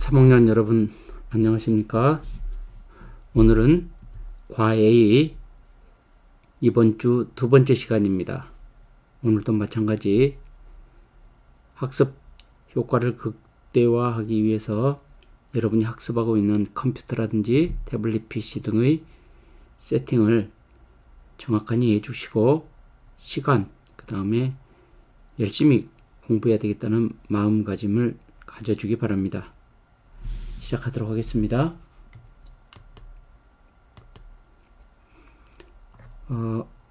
3학년 여러분 안녕하십니까? 오늘은 과 A 이번 주 두 번째 시간입니다. 오늘도 마찬가지 학습 효과를 극대화하기 위해서 여러분이 학습하고 있는 컴퓨터라든지 태블릿 PC 등의 세팅을 정확하게 해주시고 시간, 그 다음에 열심히 공부해야 되겠다는 마음가짐을 가져주기 바랍니다. 시작하도록 하겠습니다.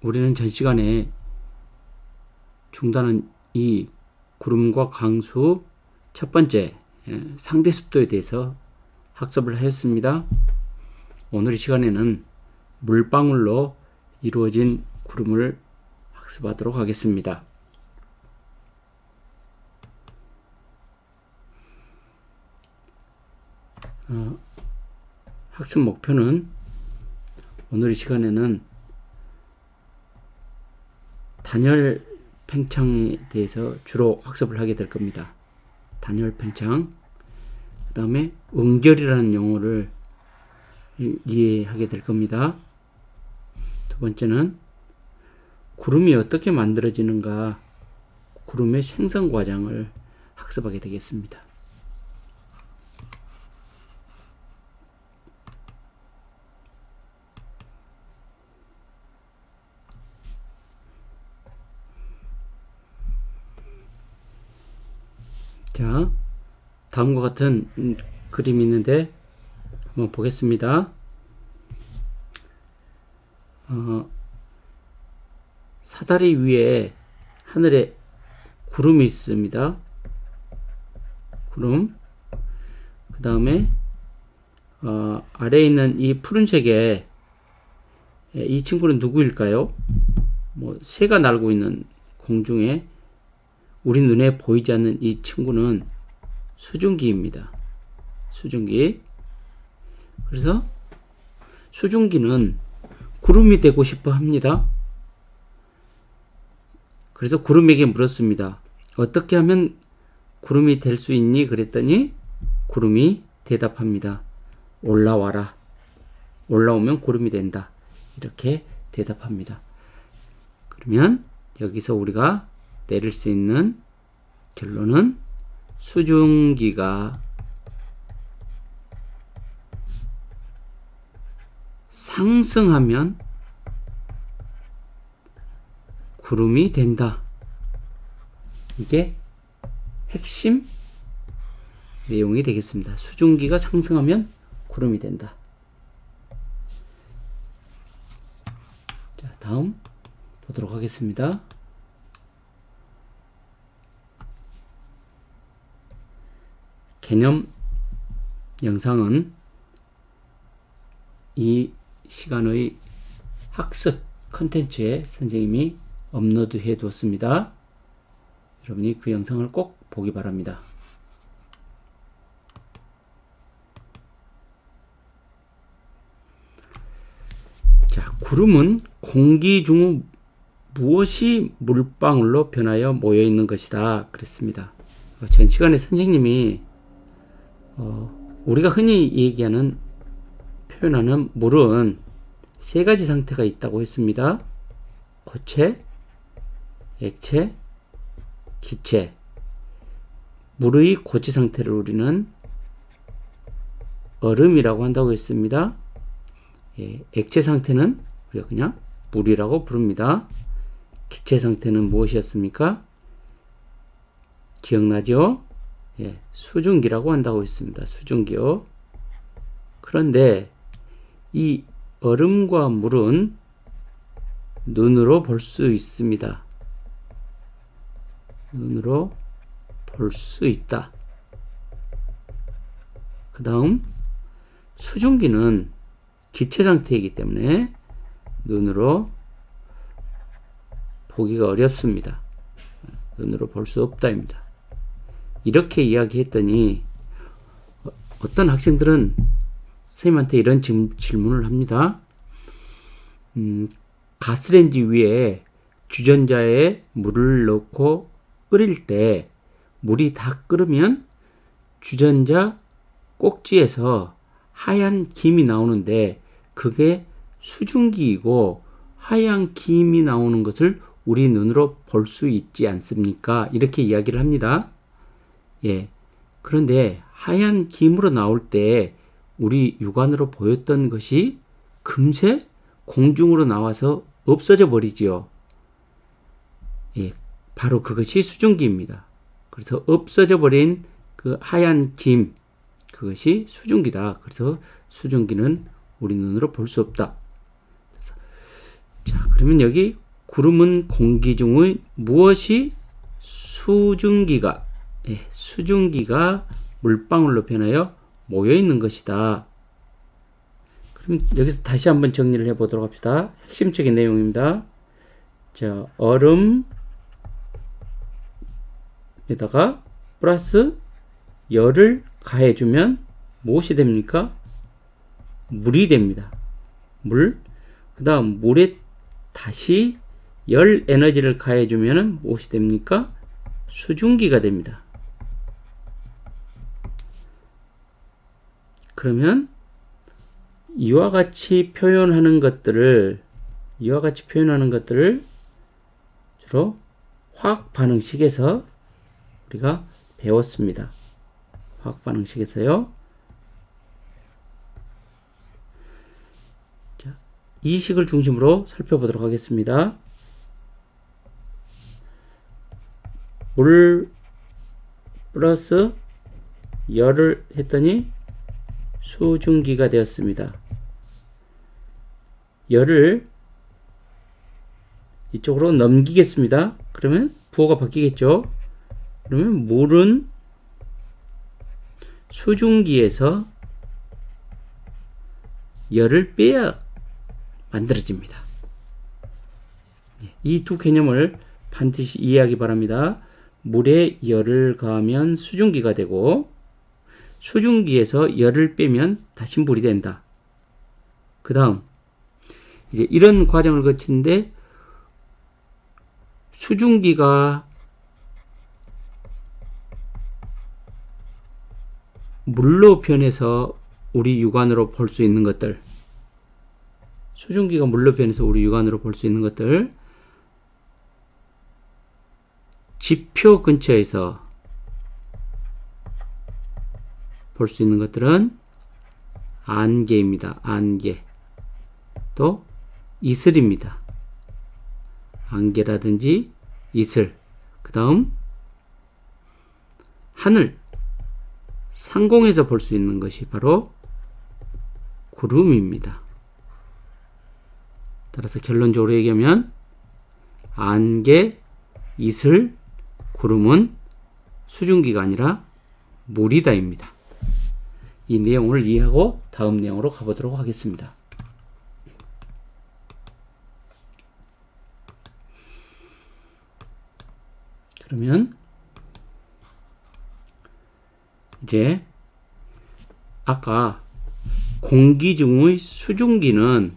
우리는 전 시간에 중단한 이 구름과 강수 첫 번째 상대 습도에 대해서 학습을 하였습니다. 오늘 이 시간에는 물방울로 이루어진 구름을 학습하도록 하겠습니다. 학습 목표는 오늘 이 시간에는 단열 팽창에 대해서 주로 학습을 하게 될 겁니다. 단열 팽창, 그 다음에 응결이라는 용어를 이해하게 될 겁니다. 두 번째는 구름이 어떻게 만들어지는가, 구름의 생성 과정을 학습하게 되겠습니다. 자, 다음과 같은 그림이 있는데 한번 보겠습니다. 사다리 위에 하늘에 구름이 있습니다. 구름. 그 다음에 아래에 있는 이 푸른색에 이 친구는 누구일까요? 새가 날고 있는 공중에 우리 눈에 보이지 않는 이 친구는 수증기입니다. 수증기. 그래서 수증기는 구름이 되고 싶어 합니다. 그래서 구름에게 물었습니다. 어떻게 하면 구름이 될 수 있니? 그랬더니 구름이 대답합니다. 올라와라. 올라오면 구름이 된다. 이렇게 대답합니다. 그러면 여기서 우리가 내릴 수 있는 결론은 수증기가 상승하면 구름이 된다. 이게 핵심 내용이 되겠습니다. 수증기가 상승하면 구름이 된다. 자, 다음 보도록 하겠습니다. 개념 영상은 이 시간의 학습 컨텐츠에 선생님이 업로드해 두었습니다. 여러분이 그 영상을 꼭 보기 바랍니다. 자, 구름은 공기 중 무엇이 물방울로 변하여 모여 있는 것이다. 그랬습니다. 전 시간에 선생님이 우리가 흔히 얘기하는 표현하는 물은 세 가지 상태가 있다고 했습니다. 고체, 액체, 기체. 물의 고체 상태를 우리는 얼음이라고 한다고 했습니다. 액체 상태는 우리가 그냥 물이라고 부릅니다. 기체 상태는 무엇이었습니까? 기억나죠? 수증기라고 한다고 했습니다. 수증기요. 그런데 이 얼음과 물은 눈으로 볼 수 있습니다. 눈으로 볼 수 있다. 그 다음 수증기는 기체 상태이기 때문에 눈으로 보기가 어렵습니다. 눈으로 볼 수 없다입니다. 이렇게 이야기했더니 어떤 학생들은 선생님한테 이런 질문을 합니다. 가스레인지 위에 주전자에 물을 넣고 끓일 때 물이 다 끓으면 주전자 꼭지에서 하얀 김이 나오는데 그게 수증기이고 하얀 김이 나오는 것을 우리 눈으로 볼 수 있지 않습니까? 이렇게 이야기를 합니다. 예. 그런데 하얀 김으로 나올 때 우리 육안으로 보였던 것이 금세 공중으로 나와서 없어져 버리지요. 예. 바로 그것이 수증기입니다. 그래서 없어져 버린 그 하얀 김, 그것이 수증기다. 그래서 수증기는 우리 눈으로 볼 수 없다. 자, 그러면 여기 구름은 공기 중의 무엇이 수증기가 물방울로 변하여 모여 있는 것이다. 그럼 여기서 다시 한번 정리를 해 보도록 합시다. 핵심적인 내용입니다. 자, 얼음에다가 플러스 열을 가해주면 무엇이 됩니까? 물이 됩니다. 물. 그 다음 물에 다시 열 에너지를 가해주면 무엇이 됩니까? 수증기가 됩니다. 그러면 이와 같이 표현하는 것들을 주로 화학 반응식에서 우리가 배웠습니다. 화학 반응식에서요. 자, 이 식을 중심으로 살펴보도록 하겠습니다. 물 플러스 열을 했더니 수증기가 되었습니다. 열을 이쪽으로 넘기겠습니다. 그러면 부호가 바뀌겠죠. 그러면 물은 수증기에서 열을 빼야 만들어집니다. 이 두 개념을 반드시 이해하기 바랍니다. 물에 열을 가하면 수증기가 되고 수증기에서 열을 빼면 다시 물이 된다. 그 다음 이제 이런 과정을 거치는데 수증기가 물로 변해서 우리 육안으로 볼 수 있는 것들, 수증기가 물로 변해서 우리 육안으로 볼 수 있는 것들, 지표 근처에서 볼 수 있는 것들은 안개입니다. 안개. 또 이슬입니다. 안개라든지 이슬. 그 다음 하늘, 상공에서 볼 수 있는 것이 바로 구름입니다. 따라서 결론적으로 얘기하면 안개, 이슬, 구름은 수증기가 아니라 물이다입니다. 이 내용을 이해하고 다음 내용으로 가보도록 하겠습니다. 그러면 이제 아까 공기 중의 수증기는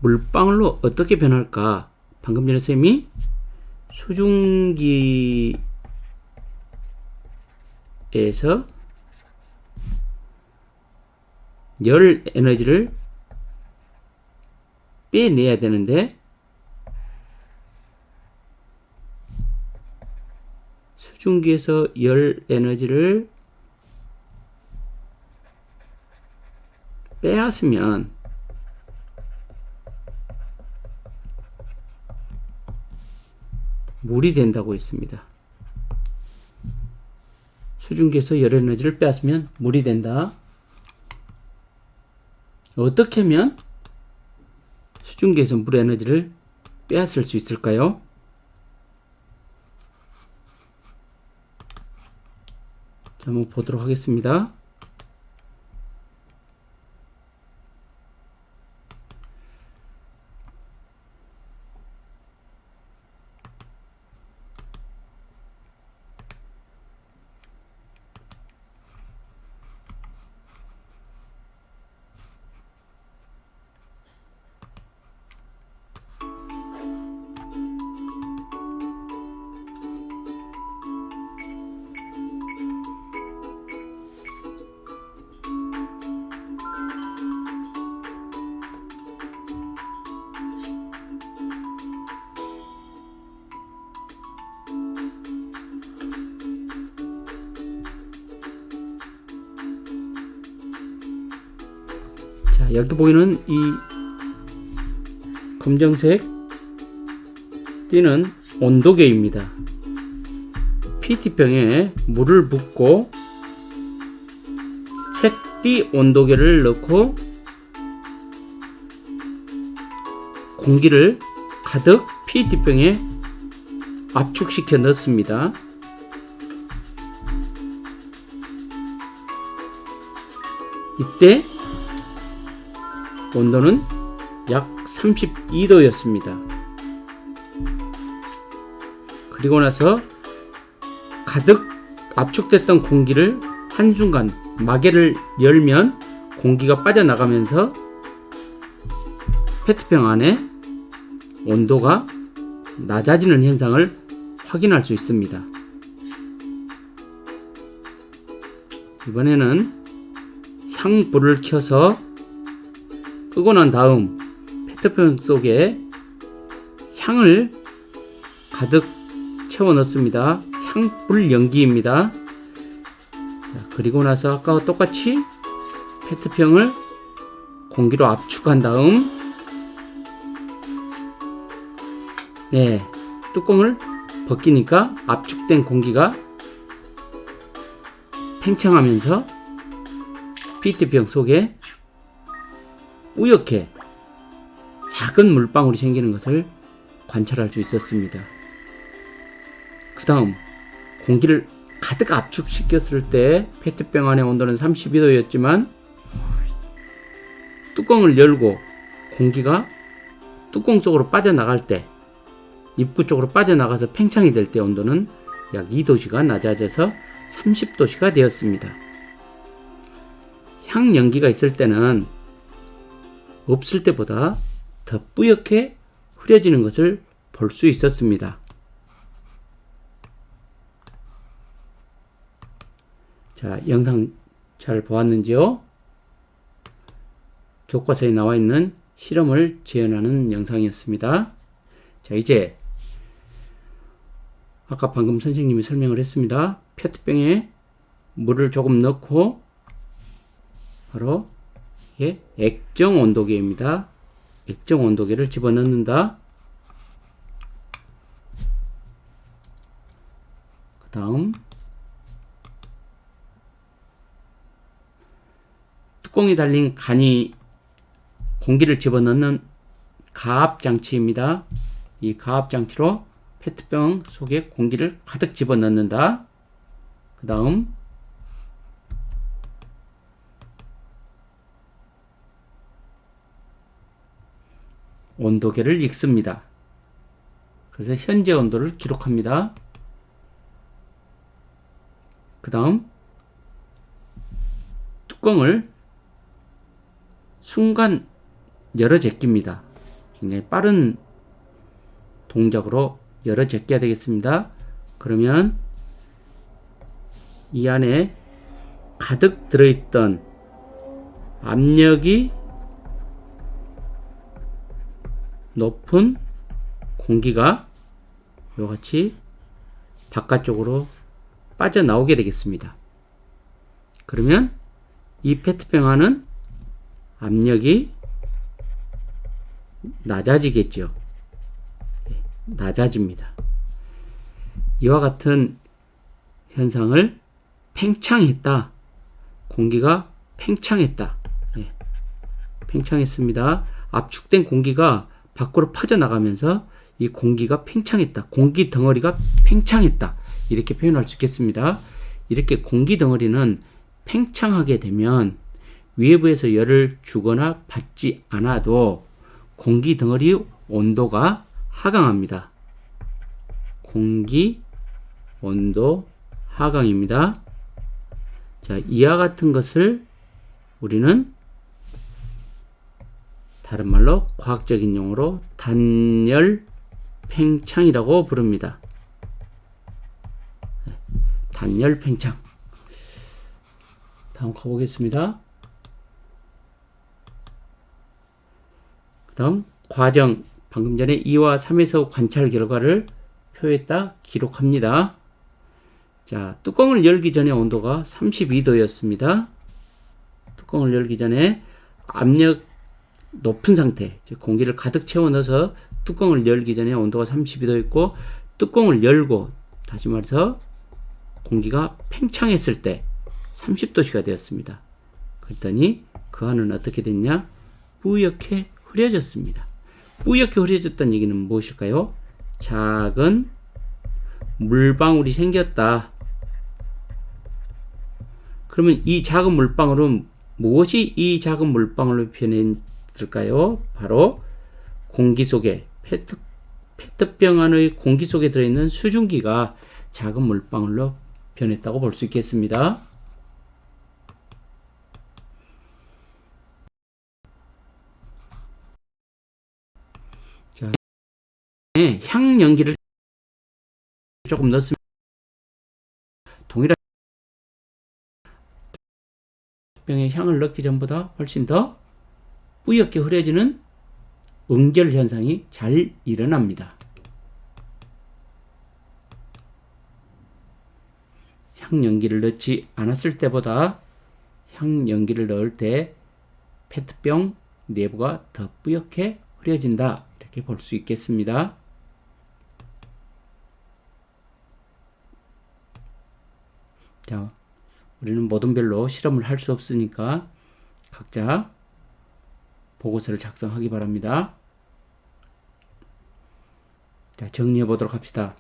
물방울로 어떻게 변할까? 방금 전에 쌤이 수증기에서 열 에너지를 빼내야 되는데 수증기에서 열 에너지를 빼앗으면 물이 된다고 했습니다. 수증기에서 열 에너지를 빼앗으면 물이 된다. 어떻게 하면 수증기에서 물 에너지를 빼앗을 수 있을까요? 자, 한번 보도록 하겠습니다. 자, 여기 보이는 이 검정색 띠는 온도계입니다. PET병에 물을 붓고 색띠 온도계를 넣고 공기를 가득 PET병에 압축시켜 넣습니다. 이때 온도는 약 32도였습니다. 그리고 나서 가득 압축됐던 공기를 한순간 마개를 열면 공기가 빠져나가면서 페트병 안에 온도가 낮아지는 현상을 확인할 수 있습니다. 이번에는 향불을 켜서 끄고 난 다음 페트병 속에 향을 가득 채워 넣습니다. 향불 연기입니다. 자, 그리고 나서 아까와 똑같이 페트병을 공기로 압축한 다음 뚜껑을 벗기니까 압축된 공기가 팽창하면서 PET병 속에 뿌옇게 작은 물방울이 생기는 것을 관찰할 수 있었습니다. 그 다음 공기를 가득 압축시켰을 때 페트병 안의 온도는 32도였지만 뚜껑을 열고 공기가 뚜껑 속으로 빠져나갈 때, 입구 쪽으로 빠져나가서 팽창이 될 때 온도는 약 2도씨가 낮아져서 30도씨가 되었습니다. 향 연기가 있을 때는 없을 때보다 더 뿌옇게 흐려지는 것을 볼 수 있었습니다. 자, 영상 잘 보았는지요? 교과서에 나와 있는 실험을 재현하는 영상이었습니다. 자, 이제 아까 방금 선생님이 설명을 했습니다. 페트병에 물을 조금 넣고 바로 이게 액정 온도계입니다. 액정 온도계를 집어넣는다. 그 다음 뚜껑이 달린 간이 공기를 집어넣는 가압장치입니다. 이 가압장치로 페트병 속에 공기를 가득 집어넣는다. 그 다음 온도계를 읽습니다. 그래서 현재 온도를 기록합니다. 그 다음 뚜껑을 순간 열어 제낍니다. 굉장히 빠른 동작으로 열어 제껴야 되겠습니다. 그러면 이 안에 가득 들어있던 압력이 높은 공기가 이같이 바깥쪽으로 빠져나오게 되겠습니다. 그러면 이 페트병 안은 압력이 낮아지겠죠. 낮아집니다. 이와 같은 현상을 팽창했다. 공기가 팽창했다. 팽창했습니다. 압축된 공기가 밖으로 퍼져나가면서 이 공기가 팽창했다. 공기 덩어리가 팽창했다. 이렇게 표현할 수 있겠습니다. 이렇게 공기 덩어리는 팽창하게 되면 외부에서 열을 주거나 받지 않아도 공기 덩어리 온도가 하강합니다. 공기 온도 하강입니다. 자, 이와 같은 것을 우리는 다른 말로 과학적인 용어로 단열 팽창이라고 부릅니다. 단열 팽창. 다음 가보겠습니다. 그 다음 과정, 방금 전에 2와 3에서 관찰 결과를 표에다 기록합니다. 자, 뚜껑을 열기 전에 온도가 32도였습니다. 뚜껑을 열기 전에 압력 높은 상태, 즉 공기를 가득 채워 넣어서 뚜껑을 열기 전에 온도가 32도 있고, 뚜껑을 열고 다시 말해서 공기가 팽창했을 때 30도씨가 되었습니다. 그랬더니 그 안은 어떻게 됐냐? 뿌옇게 흐려졌습니다. 뿌옇게 흐려졌다는 얘기는 무엇일까요? 작은 물방울이 생겼다. 그러면 이 작은 물방울은 무엇이 이 작은 물방울로 변했을까요? 바로 공기 속에 페트병 안의 공기 속에 들어있는 수증기가 작은 물방울로 변했다고 볼 수 있겠습니다. 자, 향 연기를 조금 넣습니다. 동일한 병에 향을 넣기 전보다 훨씬 더 뿌옇게 흐려지는 응결 현상이 잘 일어납니다. 향 연기를 넣지 않았을 때보다 향 연기를 넣을 때 페트병 내부가 더 뿌옇게 흐려진다, 이렇게 볼 수 있겠습니다. 자, 우리는 모든 별로 실험을 할 수 없으니까 각자 보고서를 작성하기 바랍니다. 자, 정리해 보도록 합시다.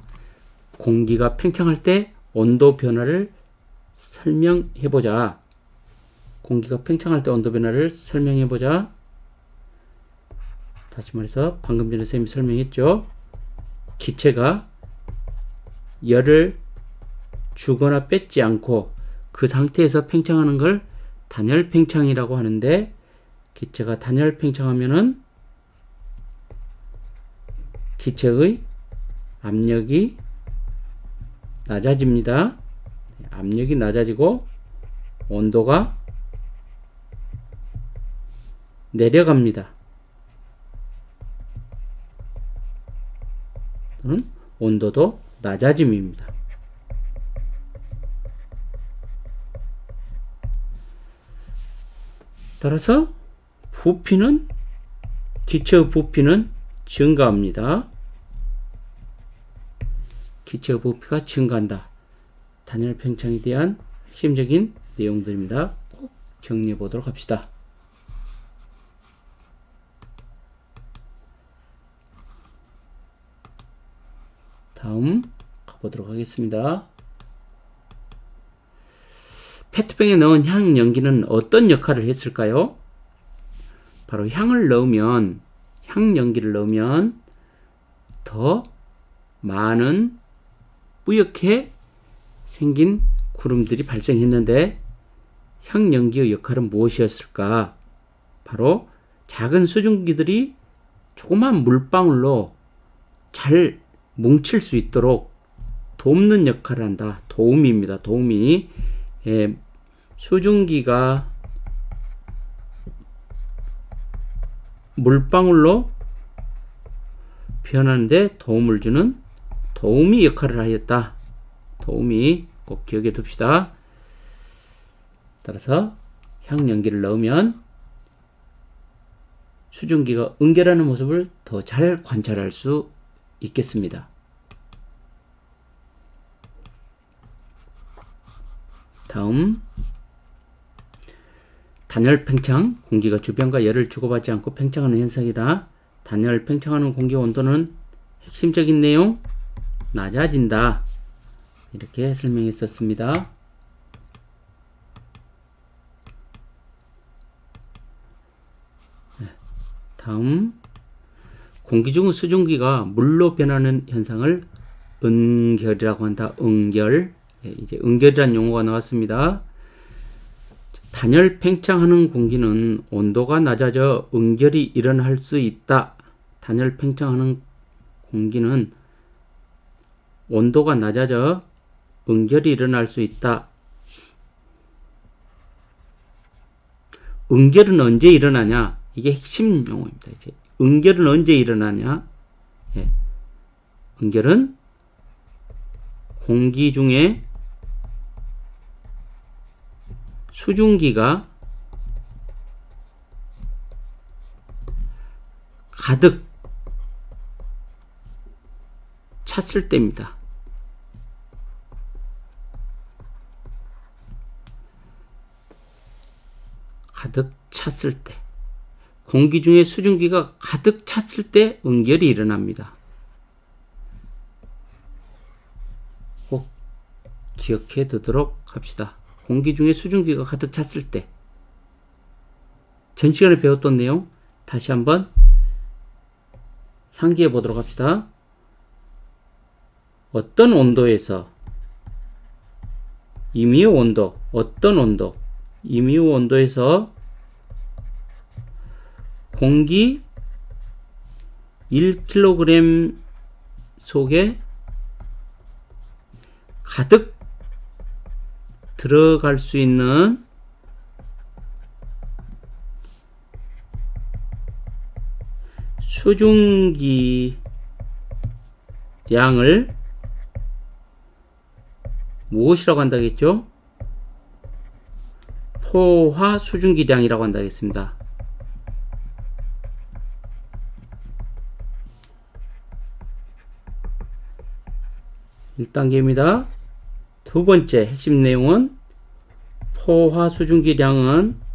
공기가 팽창할 때 온도 변화를 설명해 보자. 공기가 팽창할 때 온도 변화를 설명해 보자. 다시 말해서 방금 전에 선생님이 설명했죠. 기체가 열을 주거나 뺏지 않고 그 상태에서 팽창하는 걸 단열 팽창이라고 하는데, 기체가 단열 팽창하면은 기체의 압력이 낮아집니다. 압력이 낮아지고 온도가 내려갑니다. 또는 온도도 낮아짐입니다. 따라서 기체의 부피는 증가합니다. 기체의 부피가 증가한다. 단열 팽창에 대한 핵심적인 내용들입니다. 꼭 정리해 보도록 합시다. 다음 가보도록 하겠습니다. 페트병에 넣은 향 연기는 어떤 역할을 했을까요? 바로 향 연기를 넣으면 더 많은 뿌옇게 생긴 구름들이 발생했는데, 향 연기의 역할은 무엇이었을까? 바로 작은 수증기들이 조그만 물방울로 잘 뭉칠 수 있도록 돕는 역할을 한다. 도우미입니다. 도우미. 수증기가 물방울로 변하는데 도움을 주는 도우미 역할을 하였다. 도우미 꼭 기억해 둡시다. 따라서 향 연기를 넣으면 수증기가 응결하는 모습을 더 잘 관찰할 수 있겠습니다. 다음, 단열 팽창, 공기가 주변과 열을 주고받지 않고 팽창하는 현상이다. 단열 팽창하는 공기 온도는 핵심적인 내용, 낮아진다. 이렇게 설명했었습니다. 다음, 공기 중 수증기가 물로 변하는 현상을 은결이라고 한다. 은결. 이제 은결이라는 용어가 나왔습니다. 단열 팽창하는 공기는 온도가 낮아져 은결이 일어날 수 있다. 단열 팽창하는 공기는 온도가 낮아져 은결이 일어날 수 있다. 은결은 언제 일어나냐? 이게 핵심 용어입니다. 이제 은결은 언제 일어나냐? 은결은 공기 중에 수증기가 가득 찼을 때입니다. 가득 찼을 때, 공기 중에 수증기가 가득 찼을 때 응결이 일어납니다. 꼭 기억해 두도록 합시다. 공기 중에 수증기가 가득 찼을 때. 전 시간에 배웠던 내용 다시 한번 상기해 보도록 합시다. 어떤 온도에서 임의의 온도, 어떤 온도, 임의의 온도에서 공기 1kg 속에 가득 들어갈 수 있는 수증기 양을 무엇이라고 한다겠죠? 포화 수증기량이라고 한다겠습니다. (1단계입니다) 두 번째 핵심 내용은 포화 수증기량은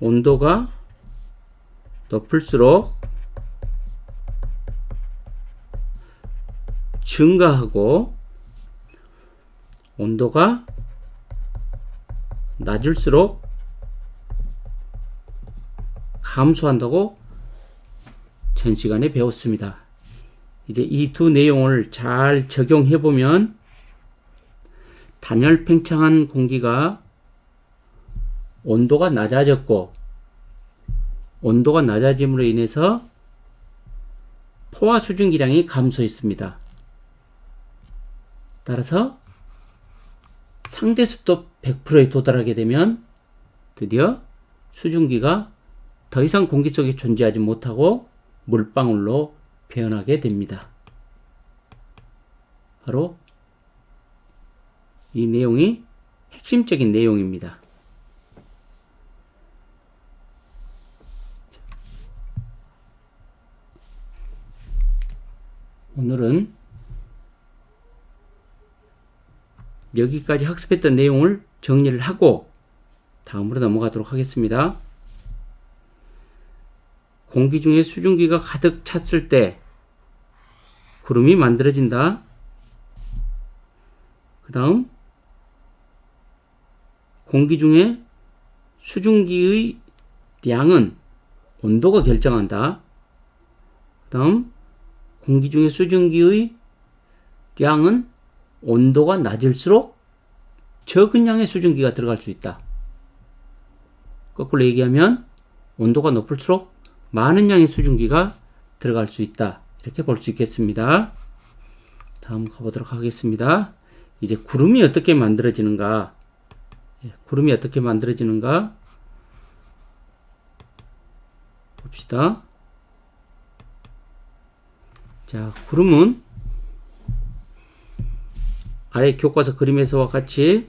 온도가 높을수록 증가하고 온도가 낮을수록 감소한다고 전 시간에 배웠습니다. 이제 이 두 내용을 잘 적용해 보면 단열 팽창한 공기가 온도가 낮아졌고 온도가 낮아짐으로 인해서 포화 수증기량이 감소했습니다. 따라서 상대 습도 100%에 도달하게 되면 드디어 수증기가 더 이상 공기 속에 존재하지 못하고 물방울로 변하게 됩니다. 바로 이 내용이 핵심적인 내용입니다. 오늘은 여기까지 학습했던 내용을 정리를 하고 다음으로 넘어가도록 하겠습니다. 공기 중에 수증기가 가득 찼을 때 구름이 만들어진다. 그 다음 공기 중에 수증기의 양은 온도가 결정한다. 그 다음 공기 중에 수증기의 양은 온도가 낮을수록 적은 양의 수증기가 들어갈 수 있다. 거꾸로 얘기하면 온도가 높을수록 많은 양의 수증기가 들어갈 수 있다. 이렇게 볼 수 있겠습니다. 다음 가보도록 하겠습니다. 이제 구름이 어떻게 만들어지는가? 구름이 어떻게 만들어지는가? 봅시다. 자, 구름은 아래 교과서 그림에서와 같이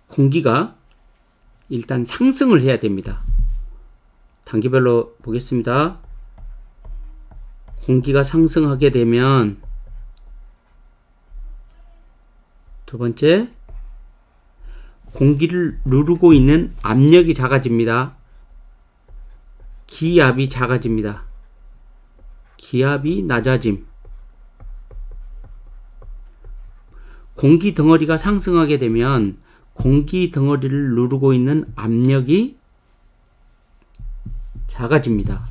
공기가 일단 상승을 해야 됩니다. 단계별로 보겠습니다. 공기가 상승하게 되면 두 번째, 공기를 누르고 있는 압력이 작아집니다. 기압이 작아집니다. 기압이 낮아짐. 공기 덩어리가 상승하게 되면 공기 덩어리를 누르고 있는 압력이 작아집니다.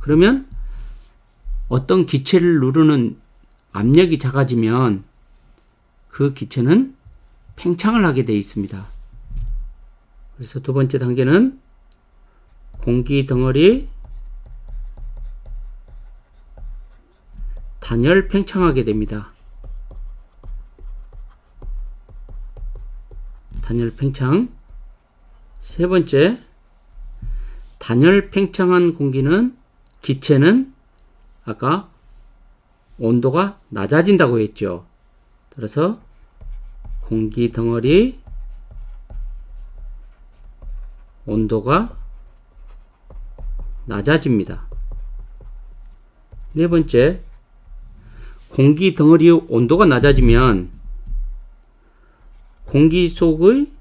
그러면 어떤 기체를 누르는 압력이 작아지면 그 기체는 팽창을 하게 되어 있습니다. 그래서 두 번째 단계는 공기 덩어리 단열 팽창하게 됩니다. 단열 팽창. 세 번째, 단열 팽창한 공기는 기체는 아까 온도가 낮아진다고 했죠. 따라서 공기 덩어리 온도가 낮아집니다. 네 번째, 공기 덩어리의 온도가 낮아지면 공기 속의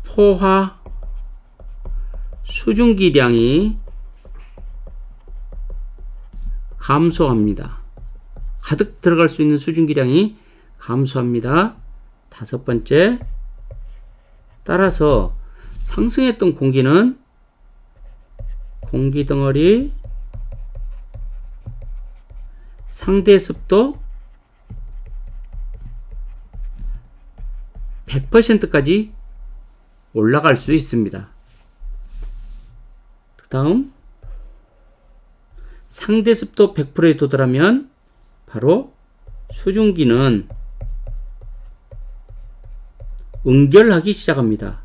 포화 수증기량이 감소합니다. 가득 들어갈 수 있는 수증기량이 감소합니다. 다섯 번째, 따라서 상승했던 공기는 공기 덩어리 상대 습도 100%까지 올라갈 수 있습니다. 그 다음, 상대 습도 100%에 도달하면 바로 수증기는 응결하기 시작합니다.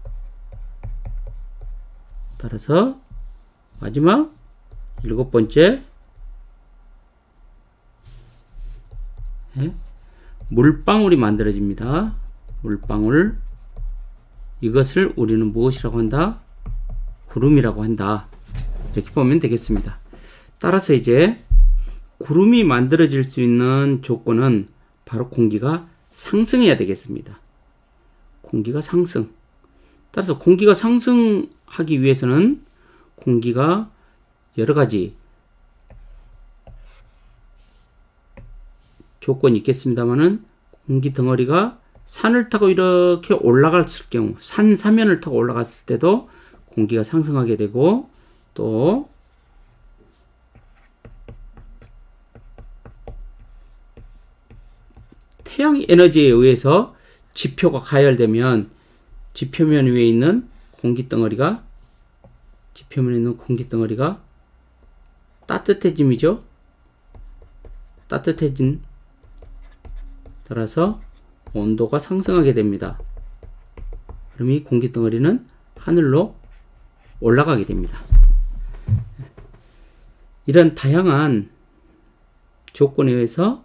따라서 마지막 일곱 번째, 물방울이 만들어집니다. 물방울, 이것을 우리는 무엇이라고 한다? 구름이라고 한다. 이렇게 보면 되겠습니다. 따라서 이제 구름이 만들어질 수 있는 조건은 바로 공기가 상승해야 되겠습니다. 공기가 상승. 따라서 공기가 상승하기 위해서는 공기가 여러 가지 조건이 있겠습니다만은 공기 덩어리가 산을 타고 이렇게 올라갔을 경우, 산 사면을 타고 올라갔을 때도 공기가 상승하게 되고, 또 태양 에너지에 의해서 지표가 가열되면 지표면 위에 있는 공기 덩어리가 따뜻해짐이죠. 따뜻해진 따라서 온도가 상승하게 됩니다. 그럼 이 공기 덩어리는 하늘로 올라가게 됩니다. 이런 다양한 조건에 의해서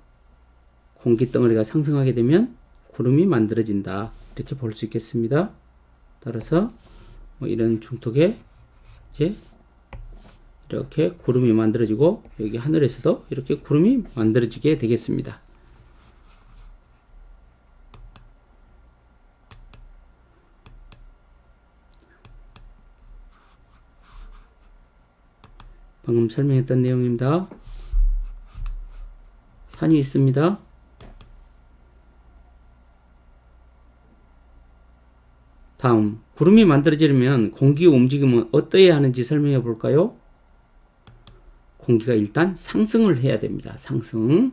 공기 덩어리가 상승하게 되면 구름이 만들어진다. 이렇게 볼 수 있겠습니다. 따라서 이런 중턱에 이제 이렇게 구름이 만들어지고, 여기 하늘에서도 이렇게 구름이 만들어지게 되겠습니다. 방금 설명했던 내용입니다. 산이 있습니다. 다음, 구름이 만들어지려면 공기의 움직임은 어떠해야 하는지 설명해 볼까요? 공기가 일단 상승을 해야 됩니다. 상승.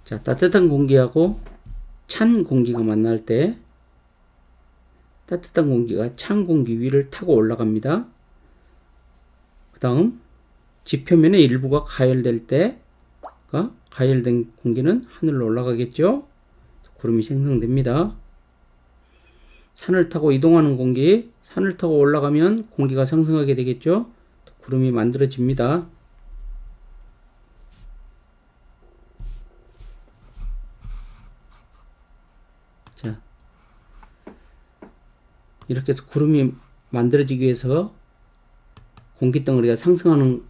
자, 따뜻한 공기하고 찬 공기가 만날 때 따뜻한 공기가 찬 공기 위를 타고 올라갑니다. 그 다음 지표면의 일부가 가열될 때 가열된 공기는 하늘로 올라가겠죠. 구름이 생성됩니다. 산을 타고 이동하는 공기, 산을 타고 올라가면 공기가 상승하게 되겠죠. 구름이 만들어집니다. 자, 이렇게 해서 구름이 만들어지기 위해서 공기덩어리가 상승하는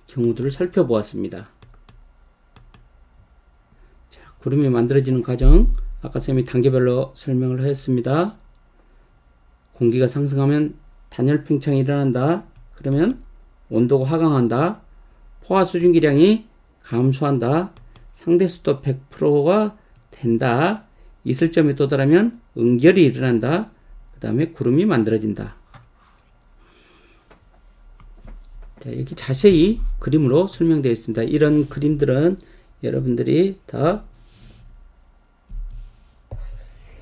경우들을 살펴보았습니다. 자, 구름이 만들어지는 과정, 아까 쌤이 단계별로 설명을 했습니다. 공기가 상승하면 단열 팽창이 일어난다. 그러면 온도가 하강한다. 포화 수증기량이 감소한다. 상대 습도 100%가 된다. 이슬점에 도달하면 응결이 일어난다. 그 다음에 구름이 만들어진다. 자, 여기 자세히 그림으로 설명되어 있습니다. 이런 그림들은 여러분들이 다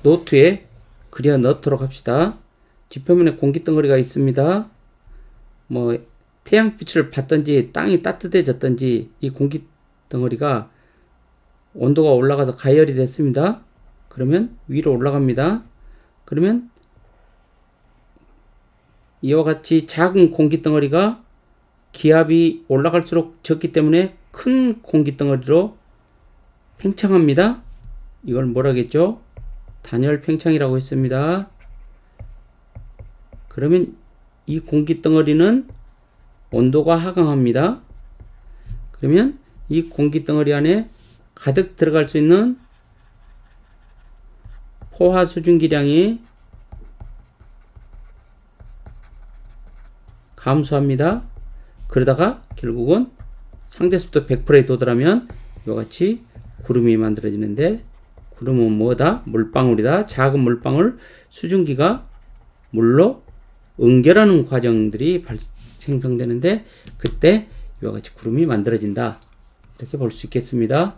노트에 그려 넣도록 합시다. 지표면에 공기덩어리가 있습니다. 뭐 태양빛을 받든지 땅이 따뜻해졌든지 이 공기덩어리가 온도가 올라가서 가열이 됐습니다. 그러면 위로 올라갑니다. 그러면 이와 같이 작은 공기덩어리가 기압이 올라갈수록 적기 때문에 큰 공기덩어리로 팽창합니다. 이걸 뭐라겠죠? 단열 팽창이라고 했습니다. 그러면 이 공기덩어리는 온도가 하강합니다. 그러면 이 공기덩어리 안에 가득 들어갈 수 있는 포화 수증기량이 감소합니다. 그러다가 결국은 상대습도 100%에 도달하면 이와 같이 구름이 만들어지는데, 구름은 뭐다? 물방울이다. 작은 물방울 수증기가 물로 응결하는 과정들이 생성되는데, 그때 이와 같이 구름이 만들어진다. 이렇게 볼 수 있겠습니다.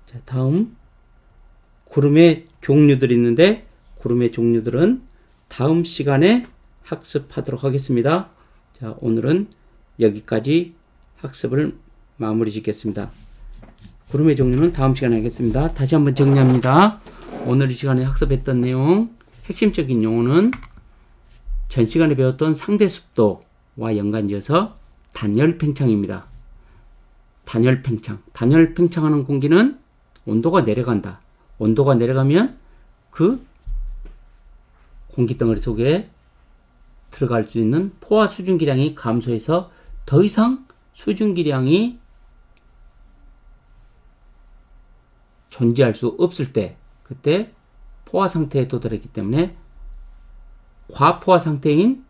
자, 다음 구름의 종류들이 있는데, 구름의 종류들은 다음 시간에 학습하도록 하겠습니다. 자, 오늘은 여기까지 학습을 마무리 짓겠습니다. 구름의 종류는 다음 시간에 하겠습니다. 다시 한번 정리합니다. 오늘 이 시간에 학습했던 내용, 핵심적인 용어는 전 시간에 배웠던 상대습도와 연관지어서 단열 팽창입니다. 단열 팽창. 단열 팽창하는 공기는 온도가 내려간다. 온도가 내려가면 그 공기덩어리 속에 들어갈 수 있는 포화 수증기량이 감소해서 더 이상 수증기량이 존재할 수 없을 때, 그때 포화 상태에 도달했기 때문에 과포화 상태인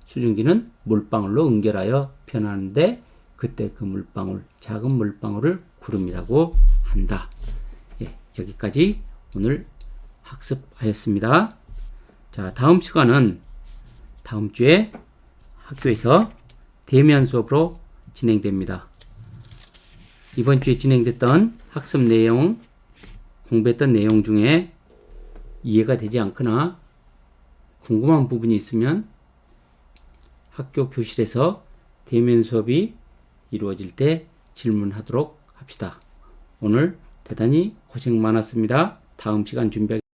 수증기는 물방울로 응결하여 변하는데, 그때 그 물방울, 작은 물방울을 구름이라고 한다. 예, 여기까지 오늘 학습하였습니다. 자, 다음 시간은 다음 주에 학교에서 대면 수업으로 진행됩니다. 이번 주에 진행됐던 학습 내용, 공부했던 내용 중에 이해가 되지 않거나 궁금한 부분이 있으면 학교 교실에서 대면 수업이 이루어질 때 질문하도록 합시다. 오늘 대단히 고생 많았습니다. 다음 시간 준비하겠습니다.